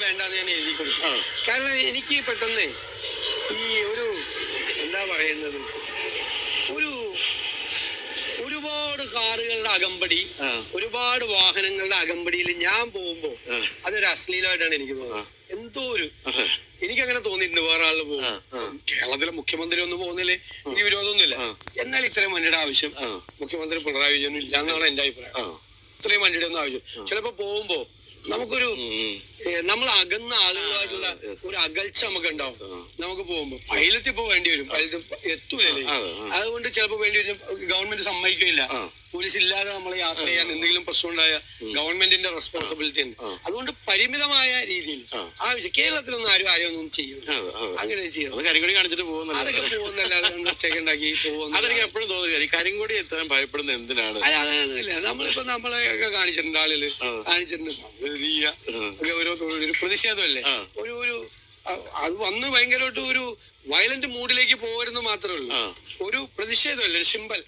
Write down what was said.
വേണ്ടെന്ന് ഞാൻ എഴുതി കൊടുക്കും. കാരണം എനിക്ക് പെട്ടെന്ന് ഈ ഒരു എന്താ പറയുന്നത്, ഒരു ഒരുപാട് കാറുകളുടെ അകമ്പടി, ഒരുപാട് വാഹനങ്ങളുടെ അകമ്പടിയിൽ ഞാൻ പോകുമ്പോ അതൊരു അശ്ലീലമായിട്ടാണ് എനിക്ക് തോന്നുന്നത്. എന്തോ ഒരു എനിക്കങ്ങനെ തോന്നിയിട്ടുണ്ട് വേറെ ആളിന് പോകും. കേരളത്തിലെ മുഖ്യമന്ത്രി ഒന്നും പോകുന്നില്ലേ, എനിക്ക് വിരോധമൊന്നുമില്ല. എന്നാൽ ഇത്രയും വണ്ടിയുടെ ആവശ്യം മുഖ്യമന്ത്രി പിണറായി വിജയനും ഇല്ല എന്നാണ് എന്റെ അഭിപ്രായം. ഇത്രയും വണ്ടിയുടെ ഒന്നും ആവശ്യം ചിലപ്പോ പോകുമ്പോ നമുക്കൊരു നമ്മൾ അകന്ന ആളുകളായിട്ടുള്ള ഒരു അകൽച്ച നമുക്ക് ഉണ്ടാവും. നമുക്ക് പോകുമ്പോ പൈലറ്റ് ഇപ്പൊ വേണ്ടി വരും, പൈലറ്റ് എത്തൂലേ, അതുകൊണ്ട് ചിലപ്പോ വേണ്ടി വരും. ഗവൺമെന്റ് സമ്മതിക്കില്ല, പോലീസ് ഇല്ലാതെ നമ്മൾ യാത്ര ചെയ്യാൻ എന്തെങ്കിലും പ്രശ്നം ഉണ്ടായ ഗവൺമെന്റിന്റെ റെസ്പോൺസിബിലിറ്റി ഉണ്ട്. അതുകൊണ്ട് പരിമിതമായ രീതിയിൽ ആവശ്യം. കേരളത്തിലൊന്നും ആരും ഒന്നും ചെയ്യും, അങ്ങനെ ചെയ്യും. കരിങ്കൊടി കാണിച്ചിട്ട് അതൊക്കെ പോകുന്നല്ലാതെ ഉണ്ടാക്കി പോകുന്ന. അതെനിക്ക് എപ്പോഴും തോന്നുന്നു കരിങ്കൊടി എത്താൻ ഭയപ്പെടുന്നത് എന്തിനാണ്? നമ്മളിപ്പോ നമ്മളെയൊക്കെ കാണിച്ചിട്ടുണ്ട്, ആളുകള് കാണിച്ചിട്ടുണ്ട്. ഓരോ ഒരു പ്രതിഷേധമല്ലേ, ഒരു അത് വന്ന് ഭയങ്കരമായിട്ട് ഒരു വയലന്റ് മൂഡിലേക്ക് പോകരുന്ന് മാത്രമേ ഉള്ളൂ. ഒരു പ്രതിഷേധമല്ലേ, ഒരു സിമ്പൽ.